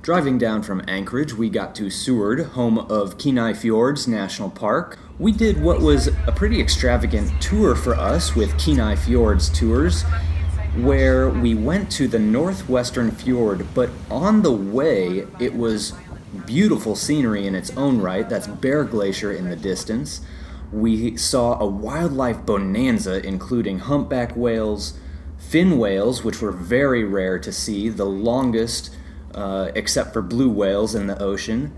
Driving down from Anchorage, we got to Seward, home of Kenai Fjords National Park. We did what was a pretty extravagant tour for us with Kenai Fjords Tours, where we went to the northwestern fjord, but on the way it was beautiful scenery in its own right. That's Bear Glacier in the distance. We saw a wildlife bonanza including humpback whales, fin whales, which were very rare to see, the longest except for blue whales in the ocean,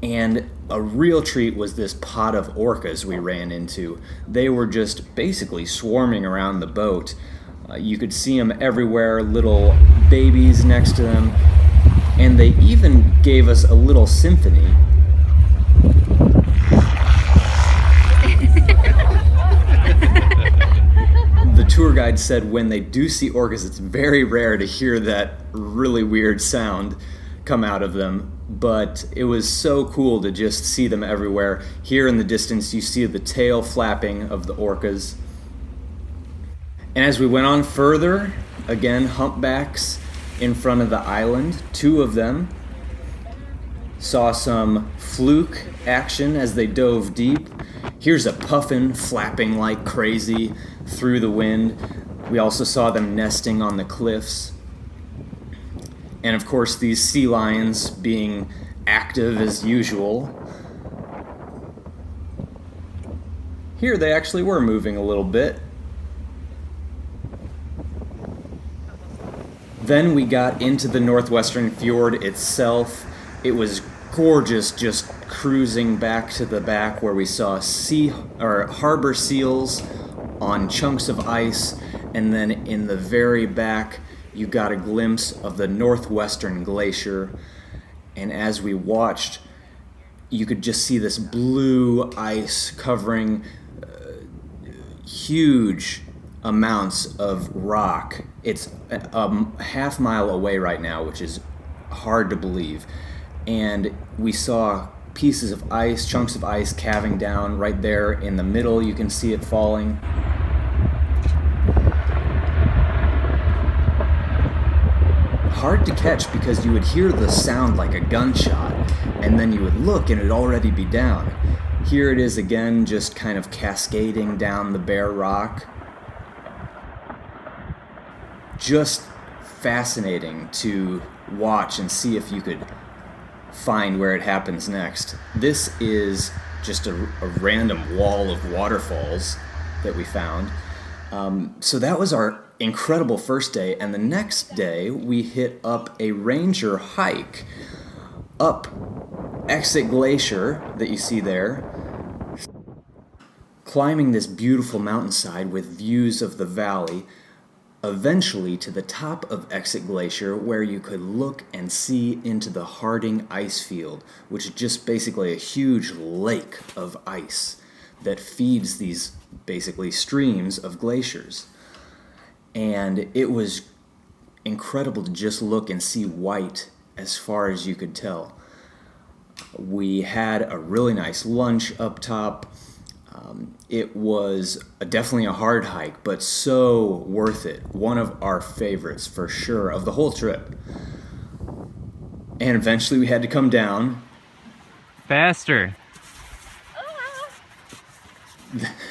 and a real treat was this pod of orcas we ran into. They were just basically swarming around the boat. You could see them everywhere, little babies next to them, and they even gave us a little symphony. The tour guide said when they do see orcas, it's very rare to hear that really weird sound come out of them, but it was so cool to just see them everywhere. Here in the distance, you see the tail flapping of the orcas. And as we went on further, again, humpbacks in front of the island, 2 of them. Saw some fluke action as they dove deep. Here's a puffin flapping like crazy through the wind. We also saw them nesting on the cliffs. And of course, these sea lions being active as usual. Here they actually were moving a little bit. Then we got into the northwestern fjord itself. It was gorgeous, just cruising back to the back where we saw harbor seals on chunks of ice, and then in the very back you got a glimpse of the northwestern glacier. And as we watched, you could just see this blue ice covering huge amounts of rock. It's a half-mile away right now, which is hard to believe. And we saw pieces of ice, chunks of ice calving down right there in the middle. You can see it falling. Hard to catch because you would hear the sound like a gunshot, and then you would look and it'd already be down. Here it is again, just kind of cascading down the bare rock. Just fascinating to watch and see if you could find where it happens next. This is just a random wall of waterfalls that we found. So that was our incredible first day, and the next day we hit up a ranger hike up Exit Glacier that you see there, climbing this beautiful mountainside with views of the valley, eventually to the top of Exit Glacier where you could look and see into the Harding ice field, which is just basically a huge lake of ice that feeds these basically streams of glaciers. And it was incredible to just look and see white as far as you could tell. We had a really nice lunch up top. It was definitely a hard hike, but so worth it. One of our favorites for sure of the whole trip. And eventually we had to come down. Faster.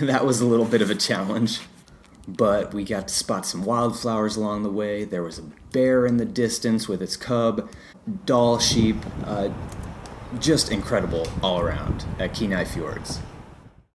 That was a little bit of a challenge, but we got to spot some wildflowers along the way. There was a bear in the distance with its cub, doll sheep, just incredible all around at Kenai Fjords.